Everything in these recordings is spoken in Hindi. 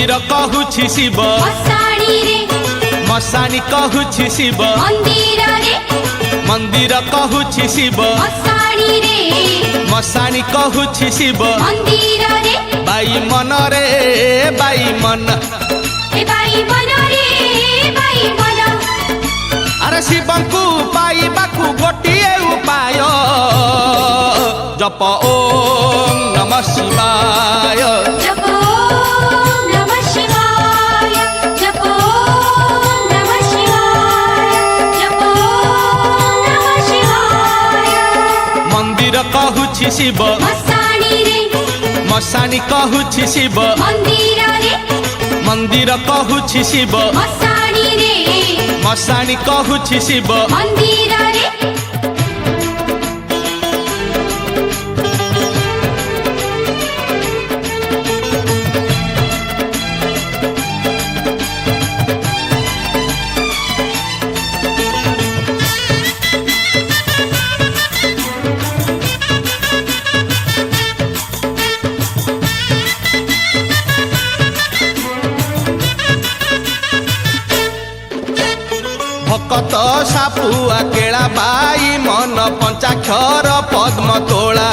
मंदिर कहूछि शिव मसाणी रे मसाणी कहूछि शिव मंदिर कहूछि शिव मसाणी रे मसाणी कहूछि शिव मंदिर रे बाई मन रे बाई मन ए बाई मन रे बाई मन अरे शिवंकु पाइबाकु गोटिए उपाय जप ओम नमः शिवाय जप ओम नमः शिवाय जप ओम नमः शिवाय जप ओम नमः शिवाय मंदिर कहूछि शिव मसाणी रे मसाणी कहूछि शिव मंदिर रे मंदिर कहूछि शिव मसाणी रे मसाणी कहूछि शिव मंदिर रे भकत सापुआ केला बाई मन पंचाक्षर पद्म तोला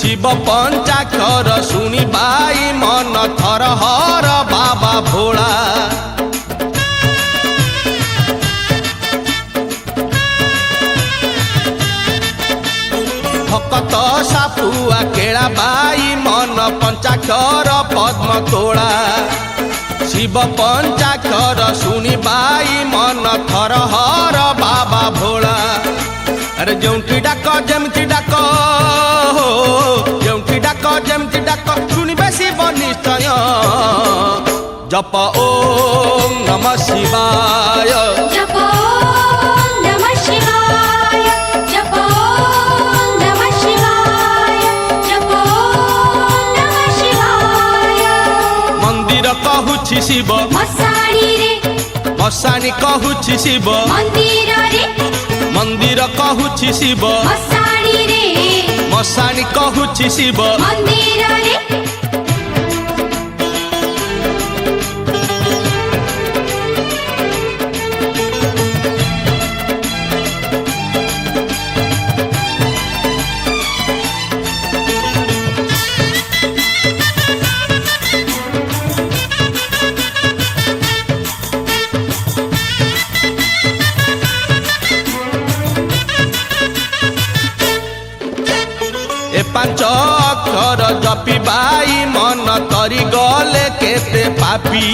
शिव पंचाक्षर सुनी बाई मन थर हर बाबा भोला भकत सापुआ केला बाई मन पंचाक्षर पद्म तोला शिव पंचाक्षर सुनी बाई मन थर हर बाबा भोला अरे जोंटी डाक जेमती डाक जोंटी डाक जेमती डाक सुनिबे शिव निश्चय जप ओम नमः शिवाय जप ओम नमः शिवाय जप ओम नमः शिवाय जप ओम नमः शिवाय मंदिर कहूछि शिव मसाणी रे मसाणी कहूछि शिव मंदिर रे मंदिर कहूछि शिव मसाणी रे मसाणी कहूछि शिव मंदिर रे ए पांच अक्षर जपी बाई मन तरी गले केते पापी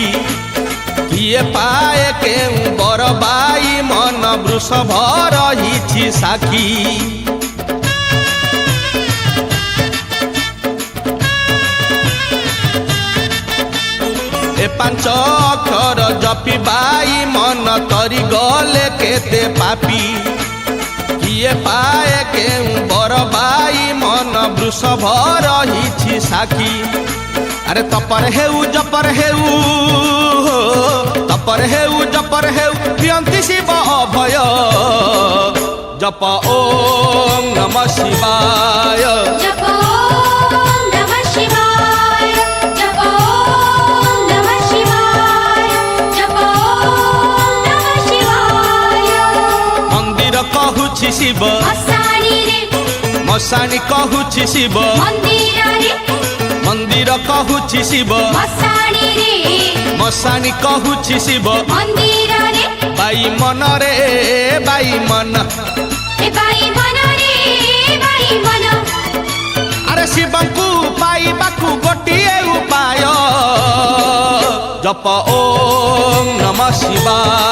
किए पाए के बर बाई मन वृषभ रही साखी ए पांच अक्षर जपी बाई मन तरी गले केते पापी किए पाए के बर बाई मन वृषभ रही साखी अरे तपर हेउ जपर हेउ तपर हेउ जपर हेउ प्रियंती शिव अभय जप ओम नमः शिवाय जप ओम नमः शिवाय जप ओम नमः शिवाय जप ओम नमः शिवाय मंदिर कहूछि शिव मसाणी रे मसाणी कहूछि शिव मंदिर रे मंदिर कहूछि शिव मसाणी रे मसाणी कहूछि शिव मंदिर रे बाई मन रे बाई मन ए बाई मन रे बाई मन अरे शिवंकु पाइबाकु गोटिए उपाय जप ओम नमः शिवाय।